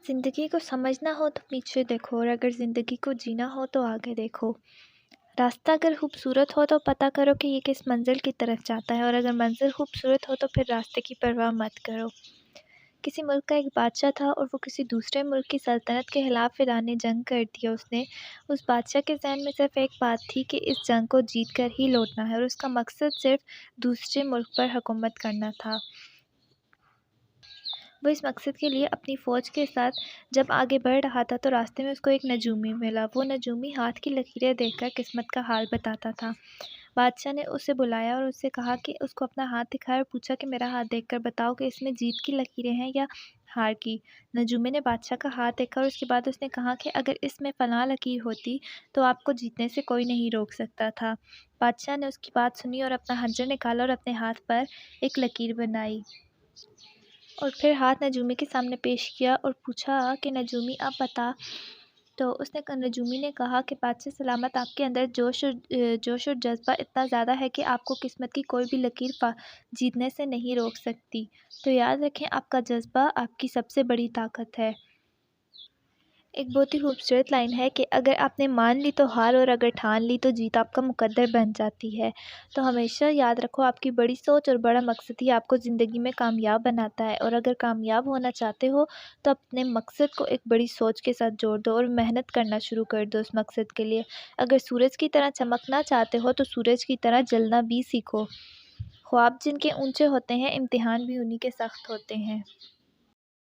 زندگی کو سمجھنا ہو تو پیچھے دیکھو، اور اگر زندگی کو جینا ہو تو آگے دیکھو۔ راستہ اگر خوبصورت ہو تو پتہ کرو کہ یہ کس منزل کی طرف جاتا ہے، اور اگر منزل خوبصورت ہو تو پھر راستے کی پرواہ مت کرو۔ کسی ملک کا ایک بادشاہ تھا اور وہ کسی دوسرے ملک کی سلطنت کے خلاف اعلان جنگ کر دیا اس نے۔ اس بادشاہ کے ذہن میں صرف ایک بات تھی کہ اس جنگ کو جیت کر ہی لوٹنا ہے، اور اس کا مقصد صرف دوسرے ملک پر حکومت کرنا تھا۔ وہ اس مقصد کے لیے اپنی فوج کے ساتھ جب آگے بڑھ رہا تھا تو راستے میں اس کو ایک نجومی ملا۔ وہ نجومی ہاتھ کی لکیریں دیکھ کر قسمت کا حال بتاتا تھا۔ بادشاہ نے اسے بلایا اور اسے کہا کہ اس کو اپنا ہاتھ دکھائے اور پوچھا کہ میرا ہاتھ دیکھ کر بتاؤ کہ اس میں جیت کی لکیریں ہیں یا ہار کی۔ نجومی نے بادشاہ کا ہاتھ دیکھا اور اس کے بعد اس نے کہا کہ اگر اس میں فلاں لکیر ہوتی تو آپ کو جیتنے سے کوئی نہیں روک سکتا تھا۔ بادشاہ نے اس کی بات سنی اور اپنا خنجر نکالا اور اپنے ہاتھ پر ایک لکیر بنائی اور پھر ہاتھ نجومی کے سامنے پیش کیا اور پوچھا کہ نجومی آپ بتا۔ تو نجومی نے کہا کہ بادشاہ سلامت، آپ کے اندر جوش اور جذبہ اتنا زیادہ ہے کہ آپ کو قسمت کی کوئی بھی لکیر جیتنے سے نہیں روک سکتی۔ تو یاد رکھیں، آپ کا جذبہ آپ کی سب سے بڑی طاقت ہے۔ ایک بہت ہی خوبصورت لائن ہے کہ اگر آپ نے مان لی تو ہار، اور اگر ٹھان لی تو جیت آپ کا مقدر بن جاتی ہے۔ تو ہمیشہ یاد رکھو، آپ کی بڑی سوچ اور بڑا مقصد ہی آپ کو زندگی میں کامیاب بناتا ہے، اور اگر کامیاب ہونا چاہتے ہو تو اپنے مقصد کو ایک بڑی سوچ کے ساتھ جوڑ دو اور محنت کرنا شروع کر دو اس مقصد کے لیے۔ اگر سورج کی طرح چمکنا چاہتے ہو تو سورج کی طرح جلنا بھی سیکھو۔ خواب جن کے اونچے ہوتے ہیں، امتحان بھی انہی کے سخت ہوتے ہیں۔